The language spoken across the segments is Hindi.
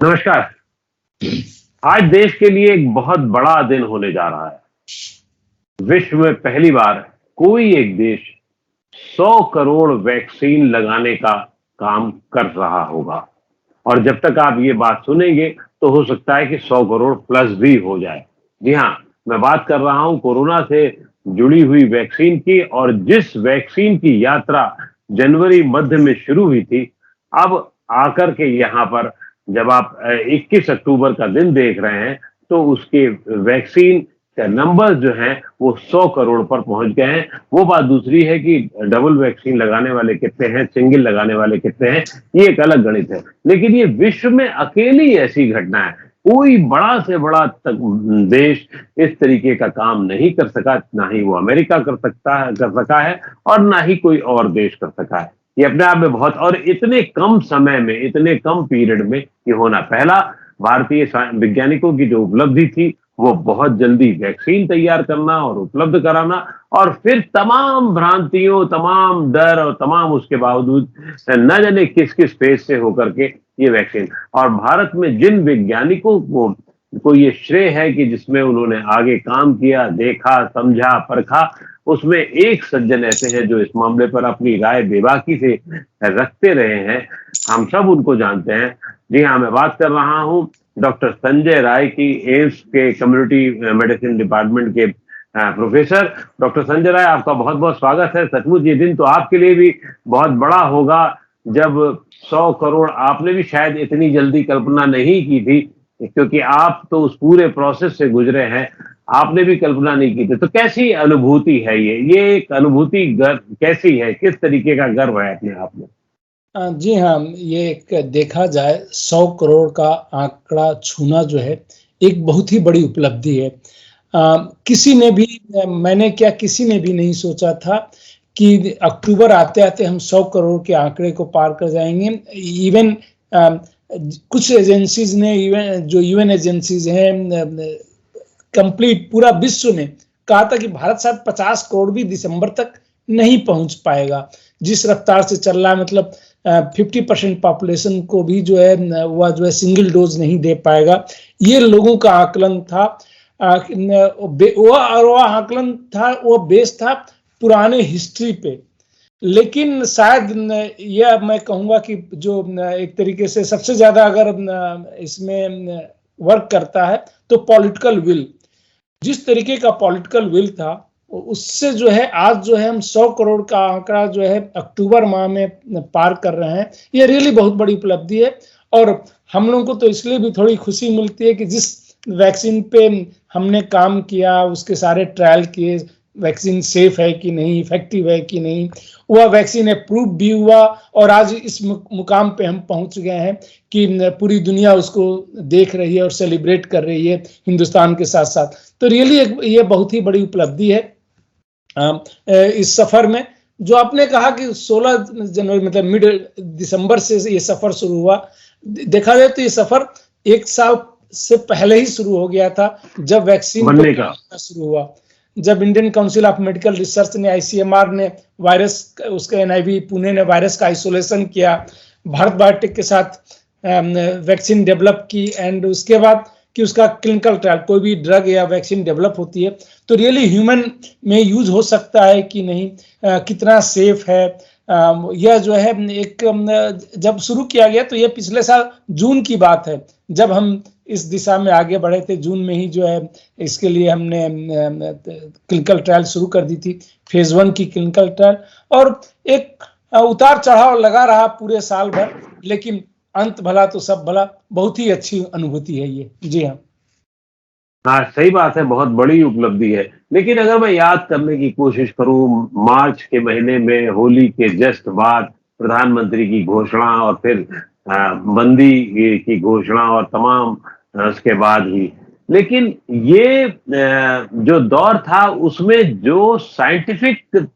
नमस्कार। आज देश के लिए एक बहुत बड़ा दिन होने जा रहा है। विश्व में पहली बार कोई एक देश 100 करोड़ वैक्सीन लगाने का काम कर रहा होगा। और जब तक आप ये बात सुनेंगे तो हो सकता है कि 100 करोड़ प्लस भी हो जाए। जी हाँ, मैं बात कर रहा हूं कोरोना से जुड़ी हुई वैक्सीन की। और जिस वैक्सीन की यात्रा जनवरी मध्य में शुरू हुई थी, अब आकर के यहाँ पर जब आप 21 अक्टूबर का दिन देख रहे हैं तो उसके वैक्सीन का नंबर जो है वो 100 करोड़ पर पहुंच गए हैं। वो बात दूसरी है कि डबल वैक्सीन लगाने वाले कितने हैं, सिंगल लगाने वाले कितने हैं, ये एक अलग गणित है। लेकिन ये विश्व में अकेली ऐसी घटना है। कोई बड़ा से बड़ा देश इस तरीके का काम नहीं कर सका, ना ही वो अमेरिका कर सका है और ना ही कोई और देश कर सका है। ये अपने आप में बहुत, और इतने कम समय में, इतने कम पीरियड में ये होना। पहला, भारतीय वैज्ञानिकों की जो उपलब्धि थी वो बहुत जल्दी वैक्सीन तैयार करना और उपलब्ध कराना, और फिर तमाम भ्रांतियों, तमाम डर और तमाम उसके बावजूद न जाने किस किस फेज से होकर के ये वैक्सीन। और भारत में जिन वैज्ञानिकों को ये श्रेय है कि जिसमें उन्होंने आगे काम किया, देखा, समझा, परखा, उसमें एक सज्जन ऐसे हैं जो इस मामले पर अपनी राय बेबाकी से रखते रहे हैं। हम सब उनको जानते हैं। जी हाँ, मैं बात कर रहा हूं डॉक्टर संजय राय की, एम्स के कम्युनिटी मेडिसिन डिपार्टमेंट के प्रोफेसर। डॉक्टर संजय राय, आपका बहुत बहुत स्वागत है। सचमुच ये दिन तो आपके लिए भी बहुत बड़ा होगा जब 100 करोड़, आपने भी शायद इतनी जल्दी कल्पना नहीं की थी, क्योंकि आप तो उस पूरे प्रोसेस से गुजरे हैं। आपने भी कल्पना नहीं की थी। तो कैसी अनुभूति है ये एक अनुभूति कैसी है, किस तरीके का गर्व है अपने आप में? जी हाँ, ये एक देखा जाए 100 करोड़ का आंकड़ा छूना जो है एक बहुत ही बड़ी उपलब्धि है। किसी ने भी, मैंने क्या, किसी ने भी नहीं सोचा था कि अक्टूबर आते आते हम 100 करोड़ के आंकड़े को पार कर जाएंगे। इवन कुछ एजेंसीज ने, इवन जो यूएन एजेंसीज हैं, कंप्लीट पूरा विश्व ने कहा था कि भारत शायद 50 करोड़ भी दिसंबर तक नहीं पहुंच पाएगा। जिस रफ्तार से चल रहा है, मतलब 50% पॉपुलेशन को भी जो है वह जो है सिंगल डोज नहीं दे पाएगा, ये लोगों का आकलन था। वो आकलन था, वो बेस था पुराने हिस्ट्री पे। लेकिन शायद यह मैं कहूंगा कि जो एक तरीके से सबसे ज्यादा अगर इसमें वर्क करता है तो पॉलिटिकल विल, जिस तरीके का पॉलिटिकल विल था उससे जो है आज जो है हम 100 करोड़ का आंकड़ा जो है अक्टूबर माह में पार कर रहे हैं। ये रियली बहुत बड़ी उपलब्धि है। और हम लोगों को तो इसलिए भी थोड़ी खुशी मिलती है कि जिस वैक्सीन पे हमने काम किया, उसके सारे ट्रायल किए, वैक्सीन सेफ है कि नहीं, इफेक्टिव है कि नहीं, वह वैक्सीन अप्रूव भी हुआ और आज इस मुकाम पे हम पहुंच गए हैं कि पूरी दुनिया उसको देख रही है और सेलिब्रेट कर रही है हिंदुस्तान के साथ साथ। तो रियली ये बहुत ही बड़ी उपलब्धि है। इस सफर में जो आपने कहा कि 16 जनवरी मतलब मिड दिसंबर से ये सफर शुरू हुआ, देखा जाए तो ये सफर एक साल से पहले ही शुरू हो गया था, जब वैक्सीन बनने का शुरू हुआ। जब Indian council of medical research ने, आईसीएमआर ने वायरस, उसके एनआईवी पुणे ने वायरस का आइसोलेशन किया, भारत बायोटेक के साथ वैक्सीन डेवलप की, एंड उसके बाद कि उसका क्लिनिकल ट्रायल, कोई भी ड्रग या वैक्सीन डेवलप होती है तो रियली ह्यूमन में यूज हो सकता है कि नहीं, कितना सेफ है, यह जो है एक जब शुरू किया गया तो ये पिछले साल जून की बात है, जब हम इस दिशा में आगे बढ़े थे। जून में ही जो है इसके लिए हमने क्लिनिकल ट्रायल शुरू कर दी थी, फेज 1 की क्लिनिकल ट्रायल, और एक उतार चढ़ाव लगा रहा पूरे साल भर, लेकिन अंत भला तो सब भला। बहुत ही अच्छी अनुभूति है ये। जी हाँ, हाँ, सही बात है, बहुत बड़ी उपलब्धि है। लेकिन अगर मैं याद करने की कोशिश करूं, मार्च के महीने में होली के जस्ट बाद प्रधानमंत्री की घोषणा और फिर बंदी की घोषणा और तमाम उसके बाद ही, लेकिन ये जो दौर था उसमें जो साइंटिफिक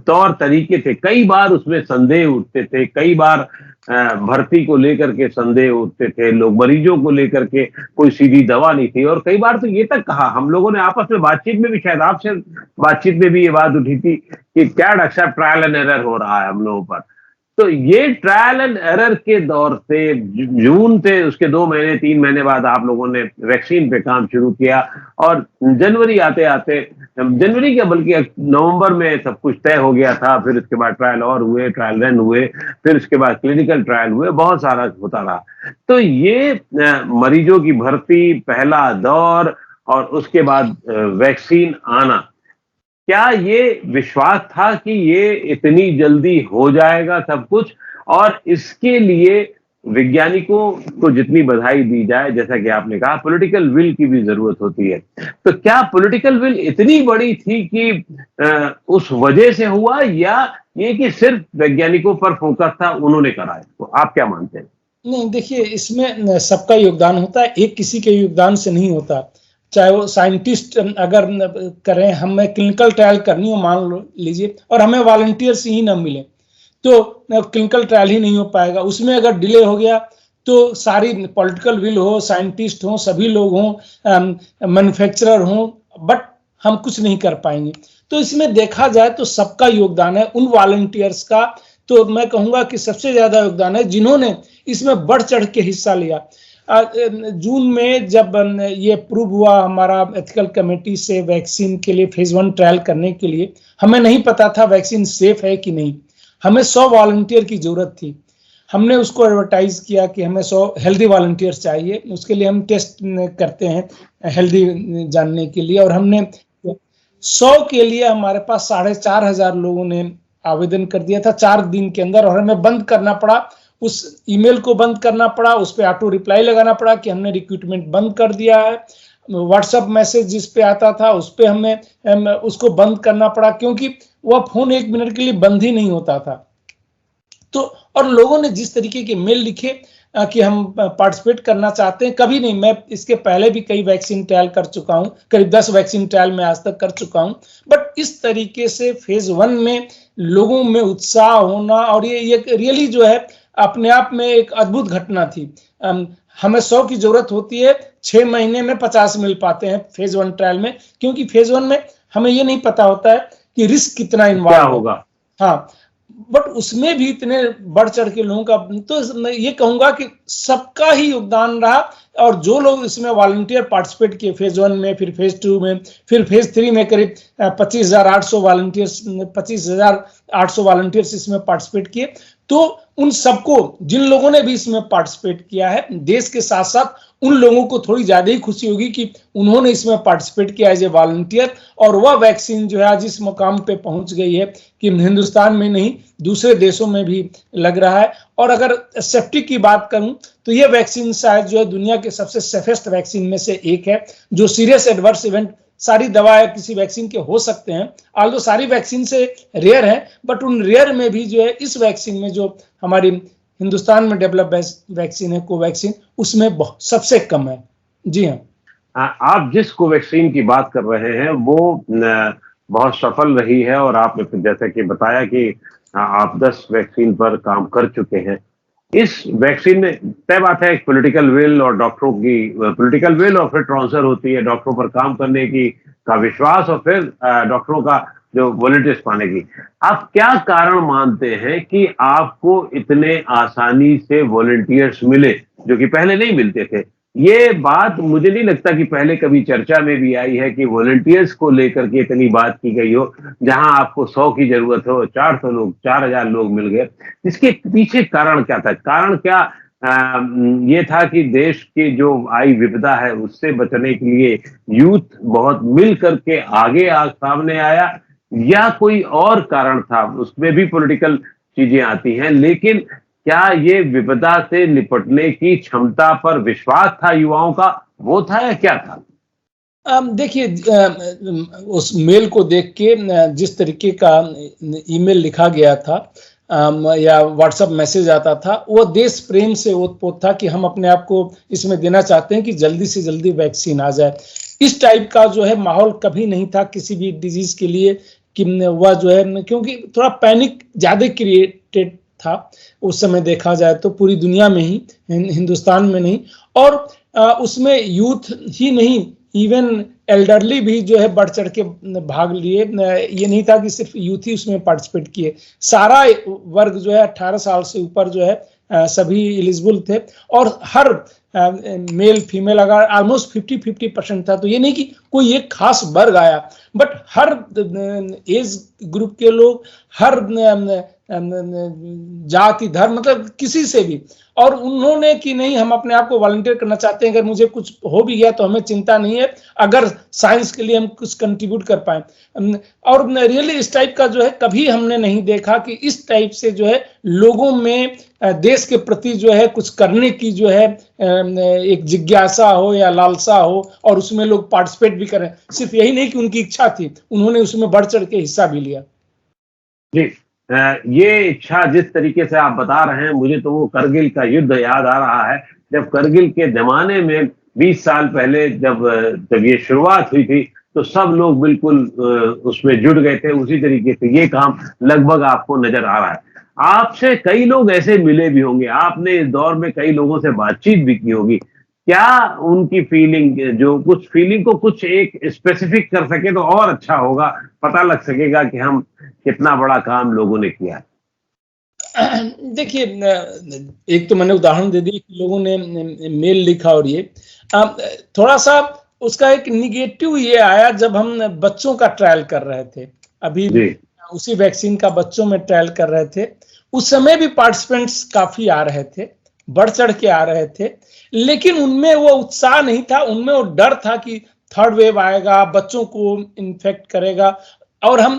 तौर तरीके थे, कई बार उसमें संदेह उठते थे, कई बार भर्ती को लेकर के संदेह उठते थे लोग, मरीजों को लेकर के कोई सीधी दवा नहीं थी। और कई बार तो ये तक कहा हम लोगों ने आपस में बातचीत में भी, शायद आपसे बातचीत में भी ये बात उठी थी कि क्या डॉक्टर साहब ट्रायल एंड एरर हो रहा है हम लोगों पर। तो ये ट्रायल एंड एरर के दौर से जून से उसके 2 महीने 3 महीने बाद आप लोगों ने वैक्सीन पे काम शुरू किया, और जनवरी आते आते, जनवरी क्या बल्कि नवंबर में सब कुछ तय हो गया था। फिर उसके बाद ट्रायल और हुए, ट्रायल रन हुए, फिर उसके बाद क्लिनिकल ट्रायल हुए, बहुत सारा होता रहा। तो ये मरीजों की भर्ती, पहला दौर और उसके बाद वैक्सीन आना, क्या ये विश्वास था कि ये इतनी जल्दी हो जाएगा सब कुछ? और इसके लिए वैज्ञानिकों को जितनी बधाई दी जाए, जैसा कि आपने कहा पॉलिटिकल विल की भी जरूरत होती है, तो क्या पॉलिटिकल विल इतनी बड़ी थी कि उस वजह से हुआ, या ये कि सिर्फ वैज्ञानिकों पर फोकस था, उन्होंने करा इसको? आप क्या मानते हैं? नहीं, देखिए, इसमें सबका योगदान होता है, एक किसी के योगदान से नहीं होता। चाहे वो साइंटिस्ट अगर करें, हमें क्लिनिकल ट्रायल करनी हो मान लीजिए, और हमें वॉलंटियर्स ही ना मिले, तो क्लिनिकल ट्रायल ही नहीं हो पाएगा। उसमें अगर डिले हो गया तो सारी पॉलिटिकल विल हो, साइंटिस्ट हो, सभी लोग हों, मैन्युफैक्चरर हों, बट हम कुछ नहीं कर पाएंगे। तो इसमें देखा जाए तो सबका योगदान है। उन वॉलंटियर्स का तो मैं कहूँगा कि सबसे ज़्यादा योगदान है जिन्होंने इसमें बढ़ चढ़ के हिस्सा लिया। जून में जब ये प्रूव हुआ हमारा एथिकल कमेटी से वैक्सीन के लिए फेज 1 ट्रायल करने के लिए, हमें नहीं पता था वैक्सीन सेफ है कि नहीं। हमें 100 वॉलंटियर की जरूरत थी। हमने उसको एडवर्टाइज किया कि हमें 100 हेल्दी वॉलंटियर्स चाहिए, उसके लिए हम टेस्ट करते हैं हेल्दी जानने के लिए, और हमने 100 के लिए हमारे पास 4,500 लोगों ने आवेदन कर दिया था 4 दिन के अंदर। और हमें बंद करना पड़ा, उस ईमेल को बंद करना पड़ा, उस पर ऑटो रिप्लाई लगाना पड़ा कि हमने रिक्रूटमेंट बंद कर दिया है। व्हाट्सएप मैसेज जिस पे आता था उस पे हमें उसको बंद करना पड़ा, क्योंकि वह फोन 1 मिनट के लिए बंद ही नहीं होता था। तो और लोगों ने जिस तरीके के मेल लिखे कि हम पार्टिसिपेट करना चाहते हैं, कभी नहीं। मैं इसके पहले भी कई वैक्सीन ट्रायल कर चुका हूं, करीब 10 वैक्सीन ट्रायल मैं आज तक कर चुका हूं, बट इस तरीके से फेज 1 में लोगों में उत्साह होना, और ये रियली जो है अपने आप में एक अद्भुत घटना थी। हमें 100 की जरूरत होती है, 6 महीने में 50 मिल पाते हैं फेज 1 ट्रायल में, क्योंकि फेज 1 में हमें ये नहीं पता होता है कि रिस्क कितना इन्वॉल्व होगा। हाँ, बट उसमें भी इतने बढ़ चढ़ के लोगों का, तो मैं ये कहूंगा कि सबका ही योगदान रहा। और जो लोग इसमें वॉलंटियर पार्टिसिपेट किए फेज 1 में, फिर फेज 2 में, फिर फेज 3 में करीब 25,800 वॉलंटियर्स इसमें पार्टिसिपेट किए। तो उन सबको, जिन लोगों ने भी इसमें पार्टिसिपेट किया है, देश के साथ साथ उन लोगों को थोड़ी ज्यादा ही खुशी होगी कि उन्होंने इसमें पार्टिसिपेट किया एज ए वॉलंटियर, और वह वैक्सीन जो है आज इस मुकाम पे पहुंच गई है कि हिंदुस्तान में नहीं दूसरे देशों में भी लग रहा है। और अगर सेफ्टी की बात करूं तो यह वैक्सीन शायद जो है दुनिया के सबसे सेफेस्ट वैक्सीन में से एक है। जो सीरियस एडवर्स इवेंट सारी दवाएं किसी वैक्सीन के हो सकते हैं, आल्दो सारी वैक्सीन से रेयर है, बट उन रेयर में भी जो है इस वैक्सीन में, जो हमारी हिंदुस्तान में डेवलप वैक्सीन है कोवैक्सीन, उसमें सबसे कम है। जी हाँ, आप जिस कोवैक्सीन की बात कर रहे हैं वो बहुत सफल रही है, और आपने जैसे कि बताया कि आप 10 वैक्सीन पर काम कर चुके हैं। इस वैक्सीन में तय बात है एक पॉलिटिकल विल और डॉक्टरों की पॉलिटिकल विल, और फिर ट्रांसफर होती है डॉक्टरों पर काम करने की का विश्वास, और फिर डॉक्टरों का जो वॉलंटियर्स पाने की। आप क्या कारण मानते हैं कि आपको इतने आसानी से वॉलंटियर्स मिले जो कि पहले नहीं मिलते थे? ये बात मुझे नहीं लगता कि पहले कभी चर्चा में भी आई है कि वॉलंटियर्स को लेकर के इतनी बात की गई हो। जहां आपको 100 की जरूरत हो, 400 लोग, 4,000 लोग मिल गए। इसके पीछे कारण क्या था? कारण क्या ये था कि देश की जो आई विपदा है उससे बचने के लिए यूथ बहुत मिल करके आगे सामने आया, या कोई और कारण था? उसमें भी पॉलिटिकल चीजें आती हैं, लेकिन क्या ये विपदा से निपटने की क्षमता पर विश्वास था युवाओं का, वो था या क्या था? देखिए, उस मेल को देख के जिस तरीके का ईमेल लिखा गया था या व्हाट्सएप मैसेज आता था, वो देश प्रेम से ओतप्रोत था कि हम अपने आप को इसमें देना चाहते हैं कि जल्दी से जल्दी वैक्सीन आ जाए। इस टाइप का जो है माहौल कभी नहीं था किसी भी डिजीज के लिए कि वह जो है, क्योंकि थोड़ा पैनिक ज्यादा क्रिएटेड था उस समय देखा जाए तो, पूरी दुनिया में ही, हिंदुस्तान में नहीं। और उसमें यूथ ही नहीं, इवन एल्डरली भी जो है बढ़ चढ़ के भाग लिए। ये नहीं था कि सिर्फ यूथ ही उसमें पार्टिसिपेट किए, सारा वर्ग जो है 18 साल से ऊपर जो है सभी एलिजिबल थे। और हर मेल फीमेल अगर ऑलमोस्ट 50-50% था, तो ये नहीं कि कोई एक खास वर्ग आया, बट हर एज ग्रुप के लोग, हर जाति धर्म, मतलब किसी से भी। और उन्होंने कि नहीं, हम अपने आप को वॉलंटियर करना चाहते हैं, अगर मुझे कुछ हो भी गया तो हमें चिंता नहीं है, अगर साइंस के लिए हम कुछ कंट्रीब्यूट कर पाए। और रियली इस टाइप का जो है कभी हमने नहीं देखा कि इस टाइप से जो है लोगों में देश के प्रति जो है कुछ करने की जो है एक जिज्ञासा हो या लालसा हो, और उसमें लोग पार्टिसिपेट भी करें। सिर्फ यही नहीं कि उनकी इच्छा थी, उन्होंने उसमें बढ़ चढ़ के हिस्सा भी लिया। जी, ये इच्छा जिस तरीके से आप बता रहे हैं, मुझे तो वो करगिल का युद्ध याद आ रहा है। जब करगिल के जमाने में 20 साल पहले जब ये शुरुआत हुई थी, तो सब लोग बिल्कुल उसमें जुट गए थे। उसी तरीके से ये काम लगभग आपको नजर आ रहा है। आपसे कई लोग ऐसे मिले भी होंगे, आपने इस दौर में कई लोगों से बातचीत भी की होगी। क्या उनकी फीलिंग, जो कुछ फीलिंग को कुछ एक स्पेसिफिक कर सके तो और अच्छा होगा, पता लग सकेगा कि हम कितना बड़ा काम लोगों ने किया। देखिए, एक तो मैंने उदाहरण दे दी कि लोगों ने मेल लिखा, और ये थोड़ा सा उसका एक निगेटिव ये आया जब हम बच्चों का ट्रायल कर रहे थे। अभी उसी वैक्सीन का बच्चों में ट्रायल कर रहे थे, उस समय भी पार्टिसिपेंट्स काफी आ रहे थे, बढ़ चढ़ के आ रहे थे, लेकिन उनमें वो उत्साह नहीं था, उनमें वो डर था कि थर्ड वेव आएगा, बच्चों को इन्फेक्ट करेगा। और हम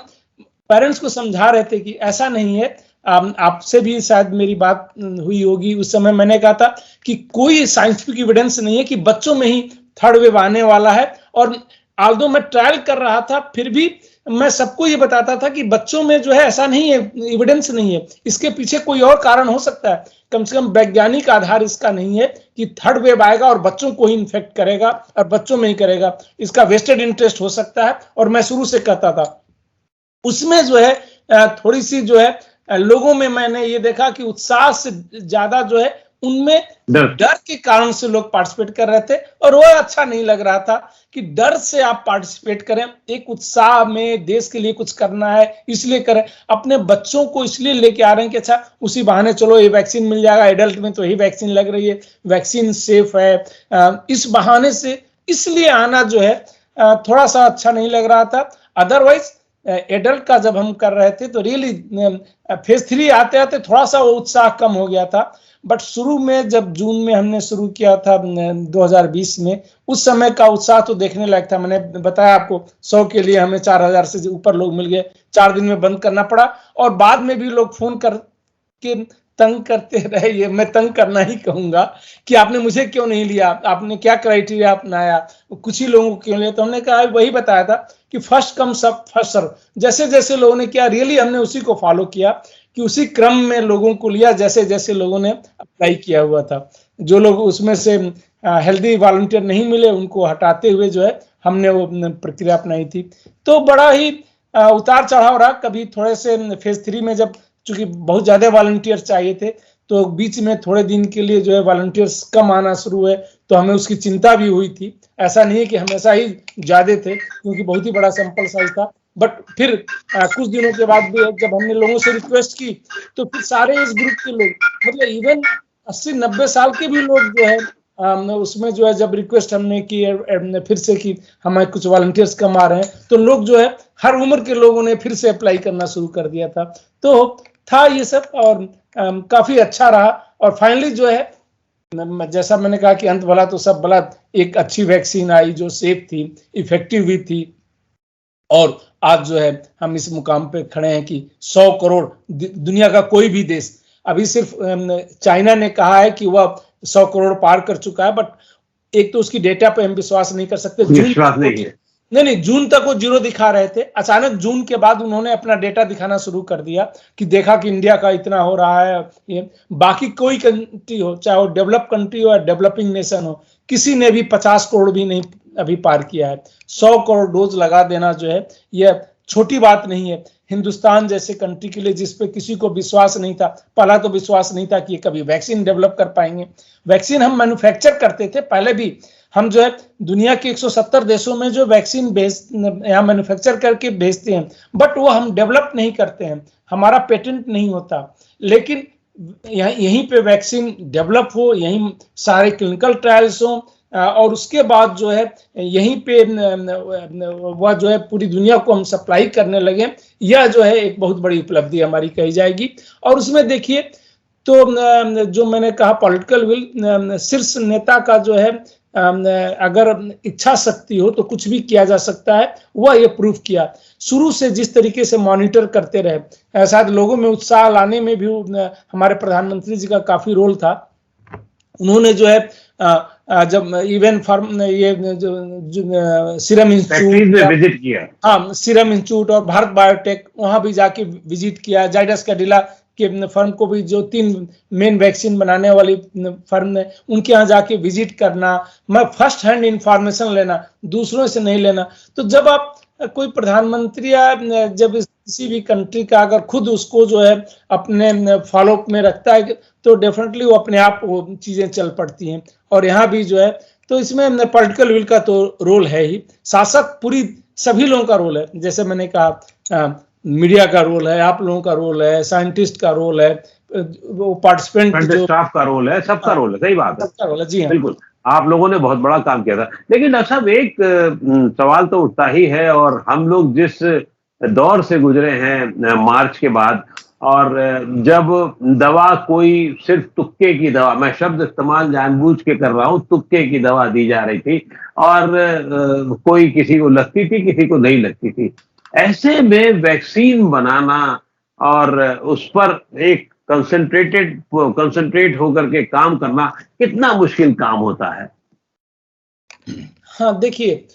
पेरेंट्स को समझा रहे थे कि ऐसा नहीं है। आपसे भी शायद मेरी बात हुई होगी, उस समय मैंने कहा था कि कोई साइंटिफिक एविडेंस नहीं है कि बच्चों में ही थर्ड वेव आने वाला है। और आल्दो मैं ट्रायल कर रहा था, फिर भी मैं सबको ये बताता था कि बच्चों में जो है ऐसा नहीं है, एविडेंस नहीं है, इसके पीछे कोई और कारण हो सकता है, कम से कम वैज्ञानिक आधार इसका नहीं है कि थर्ड वेव आएगा और बच्चों को ही इन्फेक्ट करेगा और बच्चों में ही करेगा। इसका वेस्टेड इंटरेस्ट हो सकता है। और मैं शुरू से कहता था, उसमें जो है थोड़ी सी जो है लोगों में मैंने ये देखा कि उत्साह से ज्यादा जो है उनमें डर के कारण से लोग पार्टिसिपेट कर रहे थे। और वो अच्छा नहीं लग रहा था कि डर से आप पार्टिसिपेट करें, एक उत्साह में देश के लिए कुछ करना है इसलिए करें। अपने बच्चों को इसलिए लेके आ रहे हैं कि अच्छा उसी बहाने चलो ये वैक्सीन मिल जाएगा, एडल्ट में तो यही वैक्सीन लग रही है, वैक्सीन सेफ है, इस बहाने से इसलिए आना जो है थोड़ा सा अच्छा नहीं लग रहा था। अदरवाइज एडल्ट का जब हम कर रहे थे तो रियली फेज 3 आते आते थोड़ा सा वो उत्साह कम हो गया था। बट शुरू में जब जून में हमने शुरू किया था 2020 में, उस समय का उत्साह तो देखने लायक था। मैंने बताया आपको 100 के लिए हमें 4000 से ऊपर लोग मिल गए, 4 दिन में बंद करना पड़ा। और बाद में भी लोग फोन करके तंग करते रहे। ये मैं तंग करना ही कहूंगा कि आपने मुझे क्यों नहीं लिया, आपने क्या क्राइटेरिया अपनाया, कुछ ही लोगों को क्यों लिया। तो हमने कहा वही बताया था कि फर्स्ट कम सब फर्स्ट सर्व, जैसे जैसे लोगों ने किया रियली हमने उसी को फॉलो किया कि उसी क्रम में लोगों को लिया जैसे जैसे लोगों ने अप्लाई किया हुआ था। जो लोग उसमें से हेल्दी वॉलंटियर नहीं मिले उनको हटाते हुए जो है हमने वो प्रक्रिया अपनाई थी। तो बड़ा ही उतार चढ़ाव रहा। कभी थोड़े से फेज 3 में जब चूंकि बहुत ज्यादा वॉलंटियर चाहिए थे तो बीच में थोड़े दिन के लिए जो है वॉलंटियर्स कम आना शुरू हुए, तो हमें उसकी चिंता भी हुई थी। ऐसा नहीं है कि हमेशा ही ज्यादा थे, क्योंकि बहुत ही बड़ा सैंपल साइज था। बट फिर कुछ दिनों के बाद भी जब हमने लोगों से रिक्वेस्ट की तो फिर सारे इस ग्रुप के लोग, मतलब इवन 80-90 साल के भी लोग जो है उसमें जो है जब रिक्वेस्ट हमने की फिर से कि हमारे कुछ वॉलंटियर्स कम आ रहे हैं, तो लोग जो है हर उम्र के लोगों ने फिर से अप्लाई करना शुरू कर दिया था। तो था ये सब और काफी अच्छा रहा। और फाइनली जो है जैसा मैंने कहा कि अंत भला तो सब भला, एक अच्छी वैक्सीन आई जो सेफ थी, इफेक्टिव भी थी। और आज जो है हम इस मुकाम पे खड़े हैं कि 100 करोड़, दुनिया का कोई भी देश, अभी सिर्फ चाइना ने कहा है कि वह 100 करोड़ पार कर चुका है, बट एक तो उसकी डेटा पे हम विश्वास नहीं कर सकते। विश्वास नहीं है। नहीं, जून तक वो 0 दिखा रहे थे। अचानक जून के बाद उन्होंने अपना डेटा दिखाना शुरू कर दिया कि देखा कि इंडिया का इतना हो रहा है। ये बाकी कोई कंट्री हो, चाहे वो डेवलप कंट्री हो या डेवलपिंग नेशन हो, किसी ने भी 50 करोड़ भी नहीं अभी पार किया है। 100 करोड़ डोज लगा देना जो है यह छोटी बात नहीं है। हिंदुस्तान जैसे कंट्री के लिए, जिस पे किसी को विश्वास नहीं था, पहला तो विश्वास नहीं था कि ये कभी वैक्सीन डेवलप कर पाएंगे। वैक्सीन हम मैन्युफैक्चर करते थे पहले भी, हम जो है दुनिया के 170 देशों में जो वैक्सीन यहाँ मैन्युफैक्चर करके भेजते हैं, बट वो हम डेवलप नहीं करते हैं, हमारा पेटेंट नहीं होता। लेकिन यहीं पे वैक्सीन डेवलप हो, यहीं सारे क्लिनिकल ट्रायल्स हो, और उसके बाद जो है यहीं पे वह जो है पूरी दुनिया को हम सप्लाई करने लगे, यह जो है एक बहुत बड़ी उपलब्धि हमारी कही जाएगी। और उसमें देखिए तो जो मैंने कहा पॉलिटिकल विल, शीर्ष नेता का जो है अगर इच्छा शक्ति हो तो कुछ भी किया जा सकता है, वह ये प्रूफ किया। शुरू से जिस तरीके से मॉनिटर करते रहे, शायद लोगों में उत्साह लाने में भी हमारे प्रधानमंत्री जी का काफी रोल था। उन्होंने जो है जब इवन फार्म ये सीरम इंस्टीट्यूट में विजिट किया, हाँ सीरम इंस्टीट्यूट और भारत बायोटेक, वहां भी जाके विजिट किया। जाइडस कैडिला के फर्म को भी, जो 3 मेन वैक्सीन बनाने वाली फर्म है, उनके यहाँ जाके विजिट करना, मैं फर्स्ट हैंड इंफॉर्मेशन लेना, दूसरों से नहीं लेना। तो जब आप कोई प्रधानमंत्री या जब किसी भी कंट्री का अगर खुद उसको जो है अपने फॉलोअप में रखता है तो डेफिनेटली वो अपने आप वो चीजें चल पड़ती हैं। और यहाँ भी जो है तो इसमें पॉलिटिकल विल का तो रोल है ही, शासक पूरी सभी लोगों का रोल है, जैसे मैंने कहा मीडिया का रोल है, आप लोगों का रोल है, साइंटिस्ट का रोल है, वो पार्टिसिपेंट जो स्टाफ का रोल है, सबका रोल है। सही बात है, सबका रोल है। जी हाँ, बिल्कुल, आप लोगों ने बहुत बड़ा काम किया था। लेकिन डॉक्टर साहब एक सवाल तो उठता ही है, और हम लोग जिस दौर से गुजरे हैं मार्च के बाद, और जब दवा कोई सिर्फ तुक्के की दवा, मैं शब्द इस्तेमाल जानबूझ के कर रहा हूं, तुक्के की दवा दी जा रही थी, और कोई किसी को लगती थी, किसी को नहीं लगती थी, ऐसे में वैक्सीन बनाना और उस पर एक कंसंट्रेट होकर के काम करना कितना मुश्किल काम होता है? हाँ देखिए,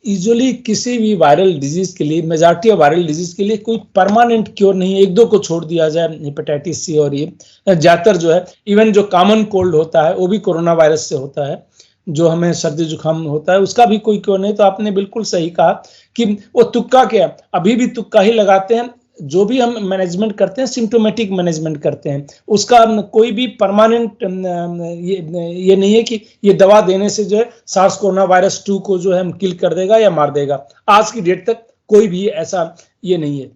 यूजुअली किसी भी वायरल डिजीज के लिए, मेजॉरिटी ऑफ वायरल डिजीज के लिए कोई परमानेंट क्योर नहीं, 1-2 को छोड़ दिया जाए, हेपेटाइटिस सी और ये ज्यादातर जो है, इवन जो कॉमन कोल्ड होता है वो भी कोरोना वायरस से होता है, जो हमें सर्दी जुकाम होता है उसका भी कोई क्योर नहीं। तो आपने बिल्कुल सही कहा कि वो तुक्का क्या, अभी भी तुक्का ही लगाते हैं। जो भी हम मैनेजमेंट करते हैं सिम्टोमेटिक मैनेजमेंट करते हैं, उसका कोई भी परमानेंट ये नहीं है कि ये दवा देने से जो है सार्स कोरोना वायरस 2 को जो है हम किल कर देगा या मार देगा। आज की डेट तक कोई भी ऐसा ये नहीं है।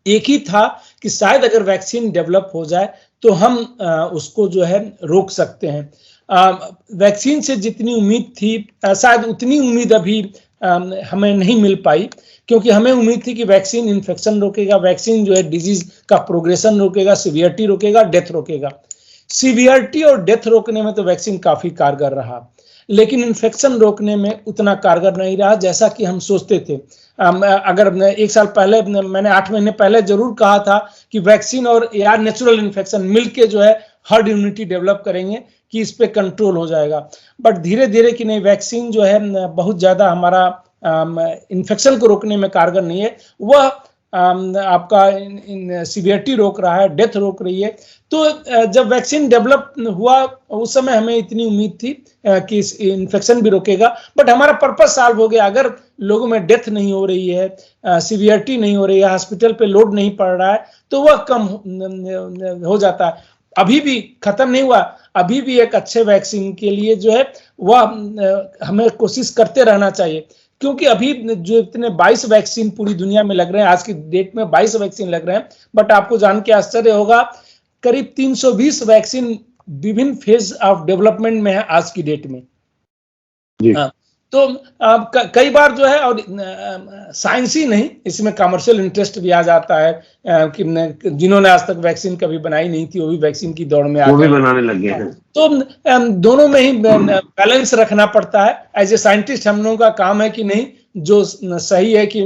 एक ही था कि शायद अगर वैक्सीन डेवलप हो जाए तो हम उसको जो है रोक सकते हैं। वैक्सीन से जितनी उम्मीद थी शायद उतनी उम्मीद अभी हमें नहीं मिल पाई, क्योंकि हमें उम्मीद थी कि वैक्सीन इन्फेक्शन रोकेगा, वैक्सीन जो है डिजीज का प्रोग्रेशन रोकेगा, सीवियरिटी रोकेगा, डेथ रोकेगा। सीवियरिटी और डेथ रोकने में तो वैक्सीन काफी कारगर रहा, लेकिन इन्फेक्शन रोकने में उतना कारगर नहीं रहा जैसा कि हम सोचते थे। अगर 1 साल पहले, मैंने 8 महीने पहले जरूर कहा था कि वैक्सीन और या नेचुरल इन्फेक्शन मिलके जो है हर्ड इम्यूनिटी डेवलप करेंगे कि इस पे कंट्रोल हो जाएगा। बट धीरे धीरे कि नहीं, वैक्सीन जो है बहुत ज्यादा हमारा इन्फेक्शन को रोकने में कारगर नहीं है, वह आपका सीवियरिटी रोक रहा है, डेथ रोक रही है। तो जब वैक्सीन डेवलप हुआ उस समय हमें इतनी उम्मीद थी कि इन्फेक्शन भी रोकेगा, बट हमारा पर्पस सॉल्व हो गया। अगर लोगों में डेथ नहीं हो रही है, सीवियरिटी नहीं हो रही है, हॉस्पिटल पे लोड नहीं पड़ रहा है, तो वह कम हो जाता है। अभी भी खत्म नहीं हुआ, अभी भी एक अच्छे वैक्सीन के लिए जो है वह हमें कोशिश करते रहना चाहिए, क्योंकि अभी जो इतने 22 वैक्सीन पूरी दुनिया में लग रहे हैं, आज की डेट में 22 वैक्सीन लग रहे हैं, बट आपको जान के आश्चर्य होगा करीब 320 वैक्सीन विभिन्न फेज ऑफ डेवलपमेंट में है आज की डेट में जी। तो कई बार जो है, और साइंस ही नहीं, इसमें कमर्शियल इंटरेस्ट भी आ जाता है कि जिन्होंने आज तक वैक्सीन कभी बनाई नहीं थी वो भी वैक्सीन की दौड़ में आ गए, बनाने लग गए हैं। तो दोनों में ही बैलेंस रखना पड़ता है। एज ए साइंटिस्ट हम लोगों का काम है कि नहीं, जो सही है कि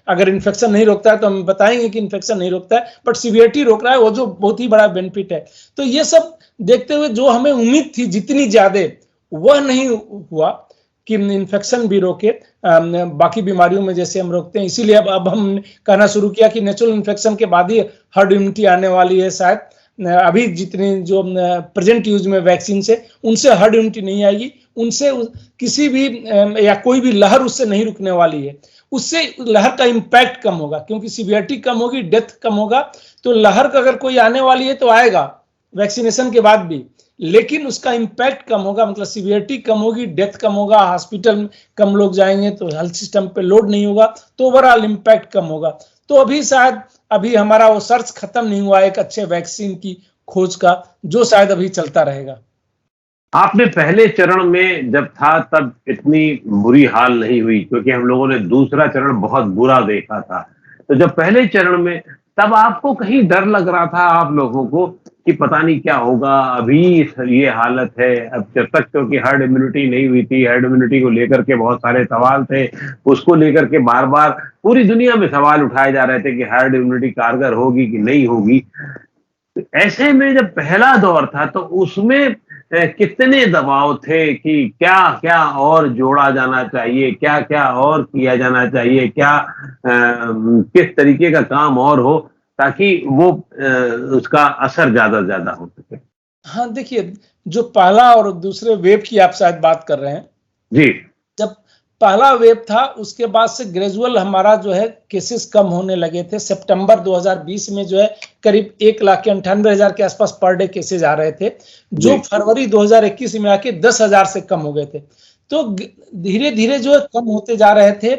अगर इन्फेक्शन नहीं रोकता है तो हम बताएंगे कि इन्फेक्शन नहीं रोकता है, बट सीवियरिटी रोक रहा है, वो जो बहुत ही बड़ा बेनिफिट है। तो ये सब देखते हुए जो हमें उम्मीद थी जितनी ज्यादा, वह नहीं हुआ कि इन्फेक्शन भी रोके, बाकी बीमारियों में जैसे हम रोकते हैं। इसीलिए अब हम कहना शुरू किया कि नेचुरल इन्फेक्शन के बाद ही हर्ड इम्यूनिटी आने वाली है। शायद अभी जितनी जो प्रेजेंट यूज में वैक्सीन से, उनसे हर्ड इम्यूनिटी नहीं आएगी, उनसे किसी भी या कोई भी लहर उससे नहीं रुकने वाली है। उससे लहर का इम्पैक्ट कम होगा, क्योंकि सीवियरिटी कम होगी, डेथ कम होगा। तो लहर का अगर कोई आने वाली है तो आएगा वैक्सीनेशन के बाद भी, लेकिन उसका इम्पैक्ट कम होगा, मतलब सीवियरिटी कम होगी, डेथ कम होगा, हॉस्पिटल में कम लोग जाएंगे तो हेल्थ सिस्टम पे लोड नहीं होगा, तो ओवरऑल इम्पैक्ट कम होगा। तो अभी शायद अभी हमारा वो सर्च खत्म नहीं हुआ एक अच्छे वैक्सीन की खोज का, जो शायद अभी चलता रहेगा। आपने पहले चरण में जब था तब इतनी बुरी हाल नहीं हुई, क्योंकि हम लोगों ने दूसरा चरण बहुत बुरा देखा था। तो जब पहले चरण में, तब आपको कहीं डर लग रहा था आप लोगों को कि पता नहीं क्या होगा, अभी ये हालत है। अब जब तक क्योंकि हर्ड इम्यूनिटी नहीं हुई थी, हर्ड इम्यूनिटी को लेकर के बहुत सारे सवाल थे, उसको लेकर के बार बार पूरी दुनिया में सवाल उठाए जा रहे थे कि हर्ड इम्यूनिटी कारगर होगी कि नहीं होगी। ऐसे में जब पहला दौर था तो उसमें कितने दबाव थे कि क्या क्या और जोड़ा जाना चाहिए, क्या क्या और किया जाना चाहिए, क्या किस तरीके का काम और हो ताकि वो उसका असर ज्यादा से ज्यादा हो सके। हाँ देखिए, जो पहला और दूसरे वेव की आप शायद बात कर रहे हैं जी। जब पहला वेव था उसके बाद से ग्रेजुअल हमारा जो है केसेस कम होने लगे थे। सितंबर 2020 में जो है करीब 1,98,000 के आसपास पर डे केसेज आ रहे थे, जो फरवरी 2021 में आके 10,000 से कम हो गए थे। तो धीरे धीरे जो है कम होते जा रहे थे।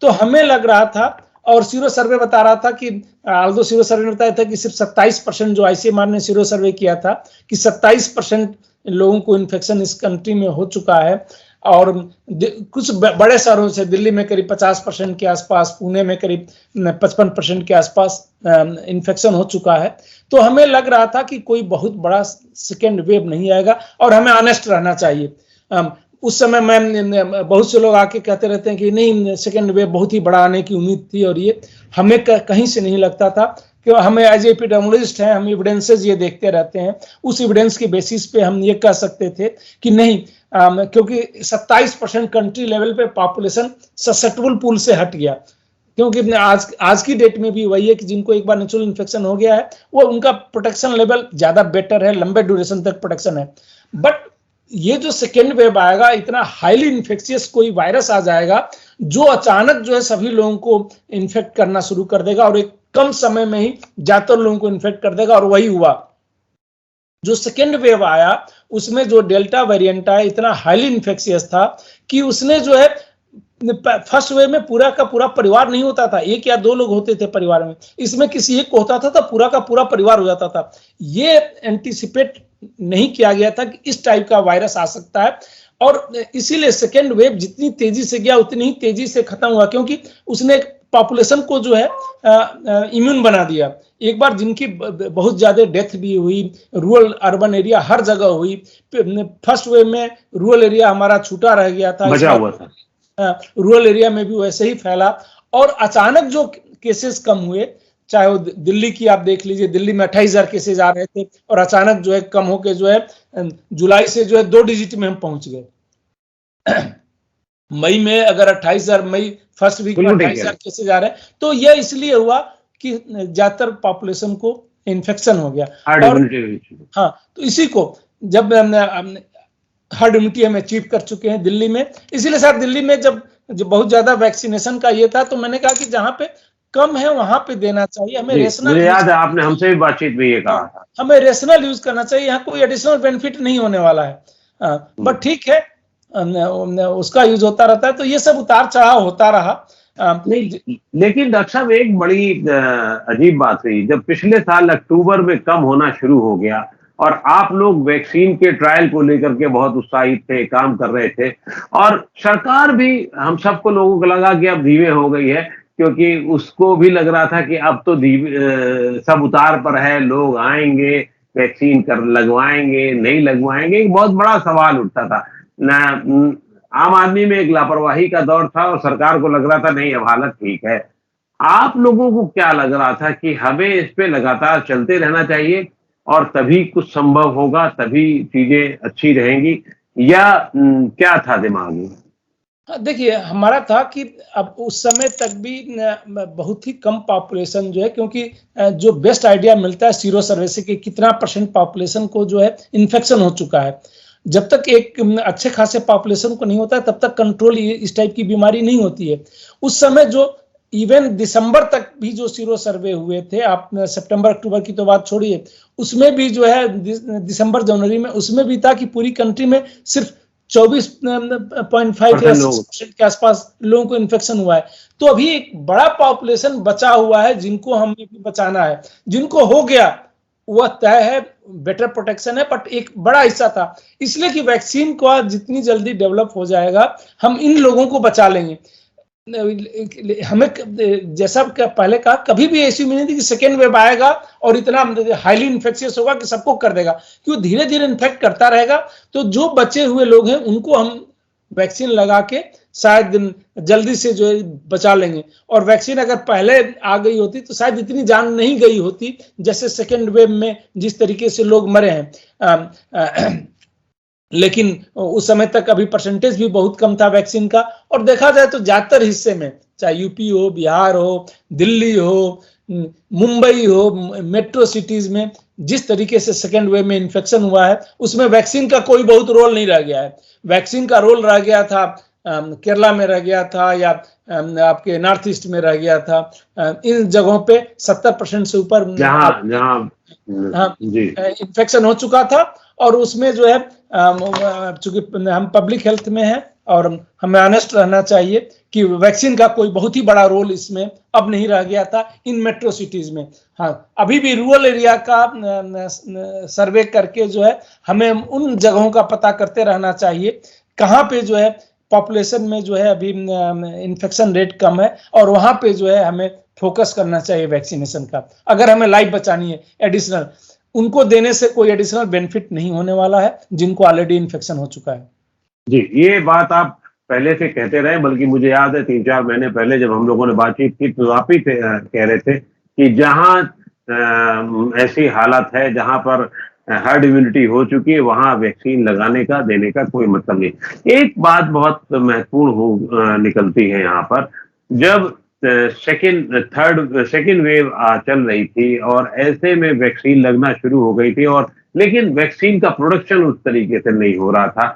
तो हमें लग रहा था, और सीरो सर्वे बता रहा था कि आल्दो सीरो सर्वे ने बताया था कि सिर्फ 27% जो आईसीएमआर ने सीरो सर्वे किया था कि 27% लोगों को इन्फेक्शन इस कंट्री में हो चुका है। और कुछ बड़े शहरों से दिल्ली में करीब 50% के आसपास, पुणे में करीब 55% के आसपास इन्फेक्शन हो चुका है। तो हमें लग रहा था कि कोई बहुत बड़ा सेकेंड वेव नहीं आएगा और हमें ऑनेस्ट रहना चाहिए। उस समय मैं बहुत से लोग आके कहते रहते हैं कि नहीं सेकेंड वेव बहुत ही बड़ा आने की उम्मीद थी, और ये हमें कहीं से नहीं लगता था, क्यों हमें एज एपिडेमियोलॉजिस्ट हैं, हम एविडेंसेस ये देखते रहते हैं। उस एविडेंस के बेसिस पे हम ये कह सकते थे कि नहीं, क्योंकि 27% कंट्री लेवल पे पॉपुलेशन ससेप्टेबल पूल से हट गया। क्योंकि आज की डेट में भी वही है कि जिनको एक बार नेचुरल इन्फेक्शन हो गया है वो उनका प्रोटेक्शन लेवल ज्यादा बेटर है, लंबे ड्यूरेशन तक प्रोटेक्शन है। बट ये जो सेकेंड वेव आएगा, इतना हाईली इन्फेक्शियस कोई वायरस आ जाएगा जो अचानक जो है सभी लोगों को इन्फेक्ट करना शुरू कर देगा और एक कम समय में ही ज्यादातर लोगों को इन्फेक्ट कर देगा। और वही हुआ, जो सेकेंड वेव आया उसमें जो डेल्टा वेरिएंट आया इतना हाईली इन्फेक्शियस था कि उसने जो है, फर्स्ट वेव में पूरा का पूरा परिवार नहीं होता था, एक या दो लोग होते थे परिवार में, इसमें किसी एक को होता था तो पूरा का पूरा परिवार हो जाता था। ये एंटीसिपेट नहीं किया गया था कि इस टाइप का वायरस आ सकता है, और इसीलिए सेकेंड वेव जितनी तेजी से गया उतनी ही तेजी से खत्म हुआ, क्योंकि उसने पॉपुलेशन को जो है इम्यून बना दिया। एक बार जिनकी बहुत ज्यादा डेथ भी हुई, रूरल अर्बन एरिया हर जगह हुई। फर्स्ट वेव में रूरल एरिया हमारा छूटा रह गया था, बचा हुआ था, रूरल एरिया में भी वैसे ही फैला। और अचानक जो केसेस कम हुए, चाहे वो दिल्ली की आप देख लीजिए, दिल्ली में 28,000 केसेज आ रहे थे और अचानक जो है कम होके जो है जुलाई से जो है 2 डिजिट में हम पहुंच गए। मई में अगर 28,000, मई फर्स्ट वीक में 28,000 केसेज आ रहे हैं, तो यह इसलिए हुआ कि ज्यादातर पॉपुलेशन को इन्फेक्शन हो गया। और हाँ, तो इसी को जब हर्ड इम्यूनिटी हम अचीव कर चुके हैं दिल्ली में, इसीलिए सर दिल्ली में जब बहुत ज्यादा वैक्सीनेशन का ये था तो मैंने कहा कि जहां पे कम है वहां पे देना चाहिए। हमें रेशनल, याद है आपने हमसे भी बातचीत में ये कहा था, हमें रेशनल यूज करना चाहिए, यहाँ कोई एडिशनल बेनिफिट नहीं होने वाला है। बट ठीक है, उसका यूज होता रहता है। तो ये सब उतार चढ़ाव होता रहा। नहीं, लेकिन डॉक्टर साहब एक बड़ी अजीब बात हुई, जब पिछले साल अक्टूबर में कम होना शुरू हो गया और आप लोग वैक्सीन के ट्रायल को लेकर के बहुत उत्साहित थे, काम कर रहे थे, और सरकार भी, हम सबको लोगों को लगा कि अब धीमे हो गई है, क्योंकि उसको भी लग रहा था कि अब तो सब उतार पर है, लोग आएंगे वैक्सीन कर लगवाएंगे नहीं लगवाएंगे, एक बहुत बड़ा सवाल उठता था ना। आम आदमी में एक लापरवाही का दौर था और सरकार को लग रहा था नहीं अब हालत ठीक है। आप लोगों को क्या लग रहा था कि हमें इस पे लगातार चलते रहना चाहिए और तभी कुछ संभव होगा, तभी चीजें अच्छी रहेंगी, या क्या था दिमाग में? देखिए, हमारा था कि अब उस समय तक भी बहुत ही कम पॉपुलेशन जो है, क्योंकि जो बेस्ट आइडिया मिलता है सीरो सर्वे से कि कितना % पॉपुलेशन को जो है इन्फेक्शन हो चुका है। जब तक एक अच्छे खासे पॉपुलेशन को नहीं होता है तब तक कंट्रोल इस टाइप की बीमारी नहीं होती है। उस समय जो इवन दिसंबर तक भी जो सीरो सर्वे हुए थे, आप सितंबर अक्टूबर की तो बात छोड़िए, उसमें भी जो है दिसंबर जनवरी में उसमें भी था कि पूरी कंट्री में सिर्फ 24.5 या 6% के आसपास लोगों को इन्फेक्शन हुआ है। तो अभी एक बड़ा पॉपुलेशन बचा हुआ है जिनको हमें भी बचाना है। जिनको हो गया वह तय है, बेटर प्रोटेक्शन है, बट एक बड़ा हिस्सा था, इसलिए कि वैक्सीन को जितनी जल्दी डेवलप हो जाएगा हम इन लोगों को बचा लेंगे। हमें जैसा पहले कहा, कभी भी ऐसी उम्मीद नहीं थी कि सेकेंड वेव आएगा और इतना हाईली इन्फेक्शियस होगा कि सबको कर देगा, क्यों धीरे धीरे इन्फेक्ट करता रहेगा। तो जो बचे हुए लोग हैं उनको हम वैक्सीन लगा के शायद जल्दी से जो है बचा लेंगे। और वैक्सीन अगर पहले आ गई होती तो शायद इतनी जान नहीं गई होती जैसे सेकेंड वेव में जिस तरीके से लोग मरे हैं। लेकिन उस समय तक अभी परसेंटेज भी बहुत कम था वैक्सीन का। और देखा जाए तो ज्यादातर हिस्से में, चाहे यूपी हो, बिहार हो, दिल्ली हो, मुंबई हो, मेट्रो सिटीज में जिस तरीके से सेकेंड वेव में इन्फेक्शन हुआ है उसमें वैक्सीन का कोई बहुत रोल नहीं रह गया है। वैक्सीन का रोल रह गया था केरला में रह गया था, या आपके नॉर्थ ईस्ट में रह गया था। इन जगहों पे 70% से ऊपर जहां इन्फेक्शन हो चुका था। और उसमें जो है चूंकि हम पब्लिक हेल्थ में हैं और हमें ऑनेस्ट रहना चाहिए कि वैक्सीन का कोई बहुत ही बड़ा रोल इसमें अब नहीं रह गया था इन मेट्रो सिटीज में। हाँ, अभी भी रूरल एरिया का सर्वे करके जो है हमें उन जगहों का पता करते रहना चाहिए कहाँ पे जो है पॉपुलेशन में जो है अभी इन्फेक्शन रेट कम है, और वहां पे जो है हमें फोकस करना चाहिए वैक्सीनेशन का। अगर हमें लाइफ बचानी है एडिशनल, उनको देने से कोई एडिशनल बेनिफिट नहीं होने वाला है जिनको ऑलरेडी इन्फेक्शन हो चुका है। जी, ये बात आप पहले से कहते रहे, बल्कि मुझे याद है 3-4 महीने पहले जब हम लोगों ने बातचीत की तो आप ही कह रहे थे कि जहां ऐसी हालत है जहां पर हर्ड इम्यूनिटी हो चुकी है वहां वैक्सीन लगाने का देने का कोई मतलब नहीं। एक बात बहुत महत्वपूर्ण निकलती है यहाँ पर, जब सेकेंड वेव चल रही थी और ऐसे में वैक्सीन लगना शुरू हो गई थी, और लेकिन वैक्सीन का प्रोडक्शन उस तरीके से नहीं हो रहा था,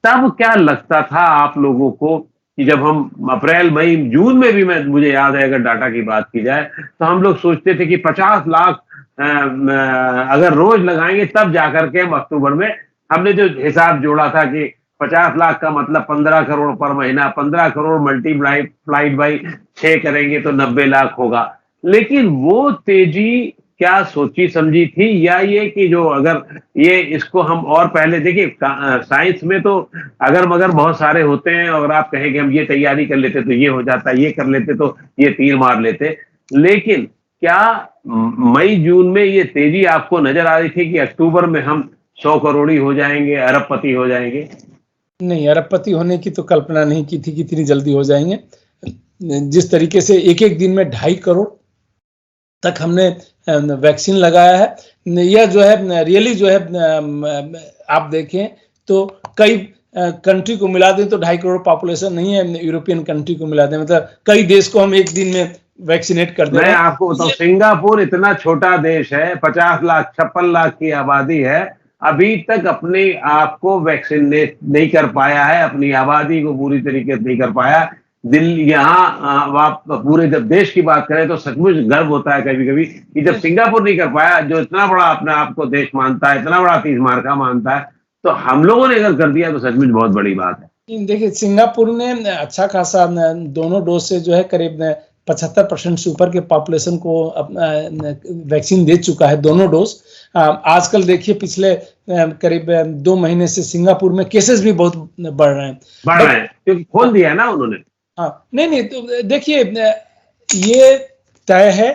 तब क्या लगता था आप लोगों को कि जब हम अप्रैल मई जून में भी मुझे याद है अगर डाटा की बात की जाए तो हम लोग सोचते थे कि 50 लाख अगर रोज लगाएंगे तब जाकर के हम अक्टूबर में, हमने जो हिसाब जोड़ा था कि 50 लाख का मतलब 15 करोड़ पर महीना, 15 करोड़ मल्टीप्लाइड बाई 6 करेंगे तो 90 लाख होगा। लेकिन वो तेजी क्या सोची समझी थी, या ये कि जो अगर ये इसको हम और पहले देखिए, साइंस में तो अगर मगर बहुत सारे होते हैं, और आप कहें कि हम ये तैयारी कर लेते तो ये हो जाता, ये कर लेते तो ये तीर मार लेते। लेकिन क्या मई जून में ये तेजी आपको नजर आ रही थी कि अक्टूबर में हम 100 करोड़ी हो जाएंगे, अरबपति हो जाएंगे? नहीं, अरबपति होने की तो कल्पना नहीं की थी कि इतनी जल्दी हो जाएंगे। जिस तरीके से एक एक दिन में 2.5 करोड़ तक हमने वैक्सीन लगाया है, यह जो है रियली जो है आप देखें तो कई कंट्री को मिला दें तो 2.5 करोड़ पॉपुलेशन नहीं है, यूरोपियन कंट्री को मिला दें मतलब कई देश को हम एक दिन में वैक्सीनेट कर दें। मैं आपको बताऊं, सिंगापुर इतना छोटा देश है, 50 लाख 56 लाख की आबादी है, अभी तक अपने आप को वैक्सीनेट नहीं कर पाया है, अपनी आबादी को पूरी तरीके से नहीं कर पाया। यहाँ पूरे जब देश की बात करें तो सचमुच गर्व होता है कभी कभी कि जब सिंगापुर नहीं कर पाया, जो इतना बड़ा अपने आप को देश मानता है, इतना बड़ा तीसमार्का मानता है, तो हम लोगों ने अगर कर दिया तो सचमुच बहुत बड़ी बात है। देखिए, सिंगापुर ने अच्छा खासा दोनों डोज से जो है करीब 75% से ऊपर के पॉपुलेशन को वैक्सीन दे चुका है, दोनों डोज। आजकल देखिए पिछले करीब 2 महीने से सिंगापुर में केसेस भी बहुत बढ़ रहे हैं क्योंकि खोल दिया है ना उन्होंने। हाँ, नहीं तो देखिए ये तय है,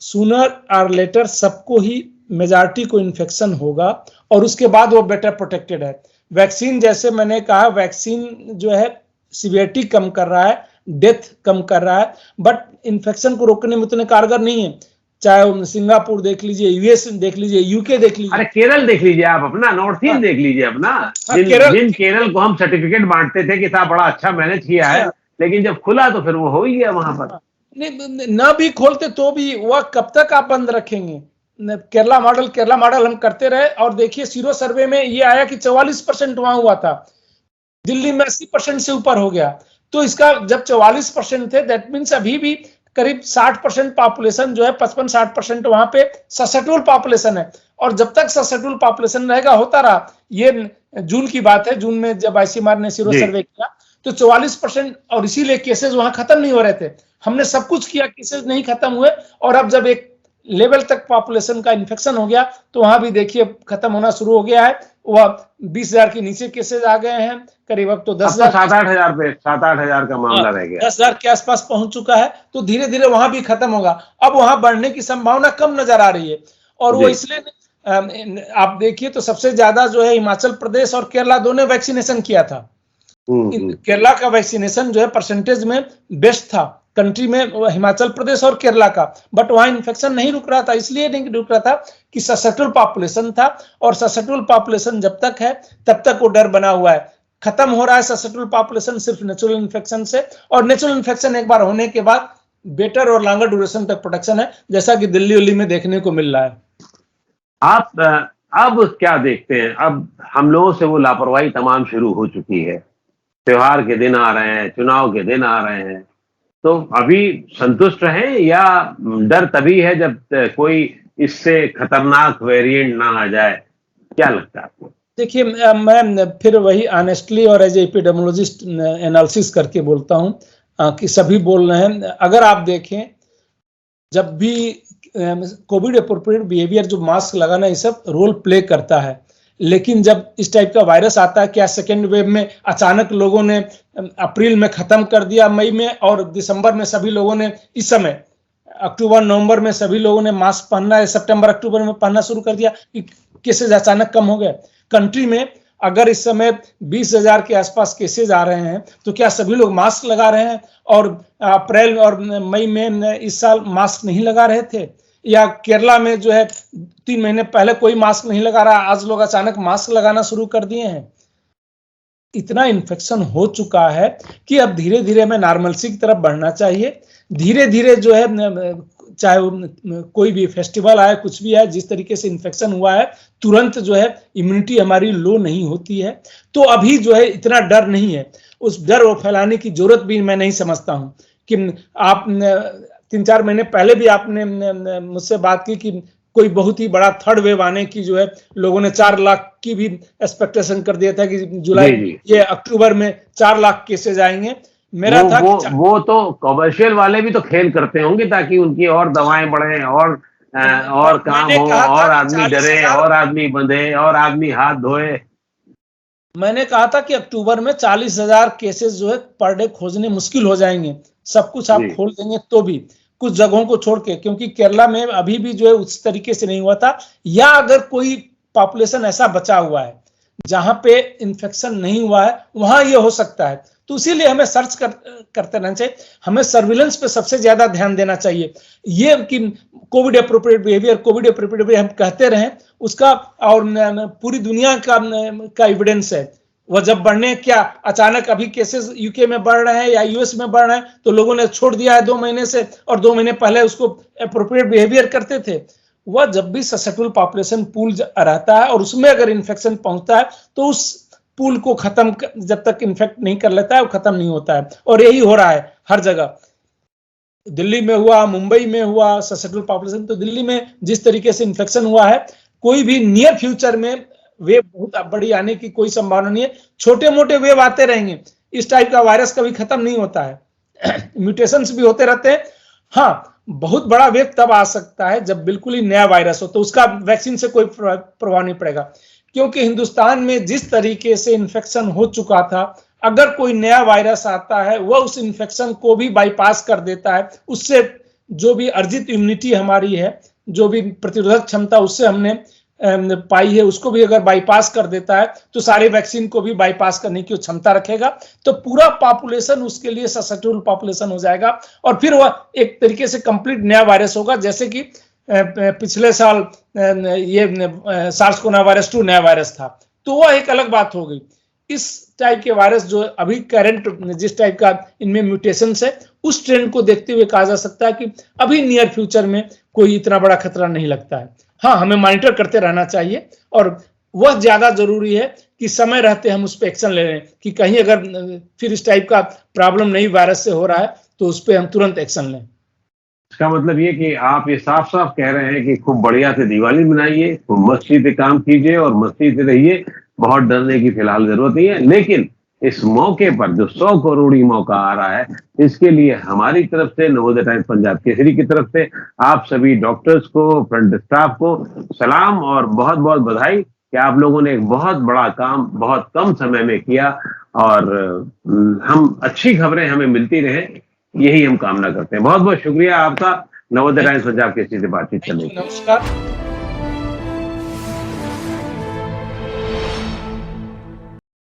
सूनर और लेटर सबको ही मेजॉरिटी को इन्फेक्शन होगा और उसके बाद वो बेटर प्रोटेक्टेड है। वैक्सीन, जैसे मैंने कहा, वैक्सीन जो है सीवियरिटी कम कर रहा है, डेथ कम कर रहा है, बट इन्फेक्शन को रोकने में उतने कारगर नहीं है। चाहे सिंगापुर देख लीजिए, यूएस देख लीजिए, यूके देख लीजिए, अरे केरल देख लीजिए आप अपना, नॉर्थ ईस्ट देख लीजिए अपना। जिन केरल को हम सर्टिफिकेट बांटते थे कि साहब बड़ा अच्छा मैनेज किया है, लेकिन जब खुला तो फिर वो हो ही गया वहां पर। नहीं, ना भी खोलते तो भी वह कब तक आप बंद रखेंगे? केरला मॉडल हम करते रहे और देखिए सीरो सर्वे में ये आया कि 44% वहां हुआ था, दिल्ली में 80% से ऊपर हो गया। तो इसका जब 44% थे, दैट मीन्स अभी भी करीब 60% पॉपुलेशन जो है, 55-60% वहां पे ससेटबल पॉपुलेशन है। और जब तक ससेटबल पॉपुलेशन रहेगा, होता रहा, ये जून की बात है, जून में जब आईसीएमआर ने सीरो सर्वे किया तो 44%, और इसीलिए केसेस वहां खत्म नहीं हो रहे थे। हमने सब कुछ किया, केसेस नहीं खत्म हुए, और अब जब एक लेवल तक पॉपुलेशन का इन्फेक्शन हो गया तो वहां भी देखिए खत्म होना शुरू हो गया है। वह 20,000 के नीचे केसेस आ गए हैं, करीब अब तो 10,000, 7-8 हजार पे 7-8 हजार का मामला रह गया, 10,000 के आसपास पहुंच चुका है। तो धीरे धीरे वहां भी खत्म होगा। अब वहां बढ़ने की संभावना कम नजर आ रही है, और वो इसलिए आप देखिए तो सबसे ज्यादा जो है हिमाचल प्रदेश और केरला दोनों वैक्सीनेशन किया था। केरला का वैक्सीनेशन जो है परसेंटेज में बेस्ट था कंट्री में, हिमाचल प्रदेश और केरला का, बट वहां इन्फेक्शन नहीं रुक रहा था। इसलिए नहीं रुक रहा था कि ससेप्टेबल पॉपुलेशन था, और ससेप्टेबल पॉपुलेशन जब तक है तब तक वो डर बना हुआ है। खत्म हो रहा है ससेप्टेबल पॉपुलेशन सिर्फ नेचुरल इन्फेक्शन से, और नेचुरल इन्फेक्शन एक बार होने के बाद बेटर और लॉन्गर ड्यूरेशन तक प्रोटेक्शन है, जैसा कि दिल्ली उल्ली में देखने को मिल रहा है। आप अब क्या देखते हैं? अब हम लोगों से वो लापरवाही तमाम शुरू हो चुकी है, त्योहार के दिन आ रहे हैं, चुनाव के दिन आ रहे हैं, तो अभी संतुष्ट हैं या डर तभी है जब कोई इससे खतरनाक वेरिएंट ना आ जाए? क्या लगता है आपको? देखिए, मैं फिर वही ऑनेस्टली और एज एपिडेमियोलॉजिस्ट एनालिसिस करके बोलता हूं कि सभी बोल रहे हैं। अगर आप देखें, जब भी कोविड अप्रोप्रिएट बिहेवियर, जो मास्क लगाना, ये सब रोल प्ले करता है, लेकिन जब इस टाइप का वायरस आता है, क्या सेकेंड वेव में अचानक लोगों ने अप्रैल में खत्म कर दिया, मई में, और दिसंबर में सभी लोगों ने, इस समय अक्टूबर नवंबर में सभी लोगों ने मास्क पहनना है, सितंबर अक्टूबर में पहनना शुरू कर दिया, केसेज अचानक कम हो गए कंट्री में। अगर इस समय 20,000 के आसपास केसेज आ रहे हैं, तो क्या सभी लोग मास्क लगा रहे हैं? और अप्रैल और मई में इस साल मास्क नहीं लगा रहे थे? या केरला में जो है 3 महीने पहले कोई मास्क नहीं लगा रहा, आज लोग अचानक मास्क लगाना शुरू कर दिए हैं। इतना इन्फेक्शन हो चुका है कि अब धीरे धीरे हमें नॉर्मलसी की तरफ बढ़ना चाहिए। धीरे धीरे जो है, चाहे कोई भी फेस्टिवल आए, कुछ भी आए, जिस तरीके से इन्फेक्शन हुआ है, तुरंत जो है इम्यूनिटी हमारी लो नहीं होती है। तो अभी जो है इतना डर नहीं है, उस डर वो फैलाने की जरूरत भी मैं नहीं समझता हूं। कि आप 3-4 महीने पहले भी आपने मुझसे बात की कि कोई बहुत ही बड़ा थर्ड वेव आने की जो है, लोगों ने 4 लाख की भी एक्सपेक्टेशन कर दिया था कि जुलाई ये अक्टूबर में 4 लाख केसेज आएंगे। मेरा था वो तो कमर्शियल वाले भी तो खेल करते होंगे ताकि उनकी और दवाएं बढ़े, और काम हो, और आदमी डरे, और आदमी बंधे, और आदमी हाथ धोए। मैंने कहा था कि अक्टूबर में 40,000 केसेस जो है पर डे खोजने मुश्किल हो जाएंगे। सब कुछ आप खोल देंगे तो भी, कुछ जगहों को छोड़ के, क्योंकि केरला में अभी भी जो है उस तरीके से नहीं हुआ था। या अगर कोई पॉपुलेशन ऐसा बचा हुआ है जहां पे इन्फेक्शन नहीं हुआ है, वहां ये हो सकता है। तो इसीलिए हमें सर्च करते रहना चाहिए, हमें सर्विलेंस पे सबसे ज्यादा ध्यान देना चाहिए। ये कि कोविड अप्रोप्रिएट बिहेवियर हम कहते रहे, उसका और पूरी दुनिया का एविडेंस है। वह जब बढ़ने, क्या अचानक अभी केसेस यूके में बढ़ रहे हैं या यूएस में बढ़ रहे हैं, तो लोगों ने छोड़ दिया है 2 महीने से, और 2 महीने पहले उसको अप्रोप्रिएट बिहेवियर करते थे। वह जब भी ससेप्टेबल पॉपुलेशन पूल रहता है और उसमें अगर इन्फेक्शन पहुंचता है, तो उस पूल को खत्म, जब तक इन्फेक्ट नहीं कर लेता है वो खत्म नहीं होता है। और यही हो रहा है हर जगह। दिल्ली में हुआ, मुंबई में हुआ ससेप्टेबल पॉपुलेशन, तो दिल्ली में जिस तरीके से इन्फेक्शन हुआ है, कोई भी नियर फ्यूचर में वेव बहुत बड़ी आने की कोई संभावना नहीं है। छोटे मोटे वेव आते रहेंगे, इस टाइप का वायरस कभी खत्म नहीं होता है। म्यूटेशंस भी होते रहते हैं। हाँ, बहुत बड़ा वेव तब आ सकता है जब बिल्कुल ही नया वायरस हो, तो उसका वैक्सीन से कोई प्रभाव नहीं पड़ेगा। क्योंकि हिंदुस्तान में जिस तरीके से इन्फेक्शन हो चुका था, अगर कोई नया वायरस आता है, वह उस इन्फेक्शन को भी बाईपास कर देता है। उससे जो भी अर्जित इम्यूनिटी हमारी है, जो भी प्रतिरोधक क्षमता उससे हमने पाई है, उसको भी अगर बाईपास कर देता है, तो सारे वैक्सीन को भी बाईपास करने की क्षमता रखेगा। तो पूरा पॉपुलेशन उसके लिए ससेप्टेबल पॉपुलेशन हो जाएगा, और फिर वह एक तरीके से कंप्लीट नया वायरस होगा। जैसे कि पिछले साल ये सार्स कोरोना वायरस 2 नया वायरस था, तो वह एक अलग बात हो गई। इस टाइप के वायरस जो अभी करंट जिस टाइप का इनमें म्यूटेशन है, उस ट्रेंड को देखते हुए कहा जा सकता है कि अभी नियर फ्यूचर में कोई इतना बड़ा खतरा नहीं लगता है। हाँ, हमें मॉनिटर करते रहना चाहिए और वह ज्यादा जरूरी है कि समय रहते हम उस पर एक्शन ले लें कि कहीं अगर फिर इस टाइप का प्रॉब्लम नई वायरस से हो रहा है तो उस पर हम तुरंत एक्शन लें। इसका मतलब ये कि आप ये साफ साफ कह रहे हैं कि खूब बढ़िया से दिवाली मनाइए, खूब मस्ती से काम कीजिए और मस्ती से रहिए, बहुत डरने की फिलहाल जरूरत नहीं है। लेकिन इस मौके पर जो 100 करोड़ी मौका आ रहा है, इसके लिए हमारी तरफ से, नवोदय टाइम्स पंजाब केसरी की तरफ से आप सभी डॉक्टर्स को, फ्रंट स्टाफ को सलाम और बहुत बहुत बधाई कि आप लोगों ने एक बहुत बड़ा काम बहुत कम समय में किया और हम अच्छी खबरें हमें मिलती रहे, यही हम कामना करते हैं। बहुत बहुत शुक्रिया आपका नवोदय टाइम्स पंजाब केसरी से बातचीत करने के लिए। नमस्कार।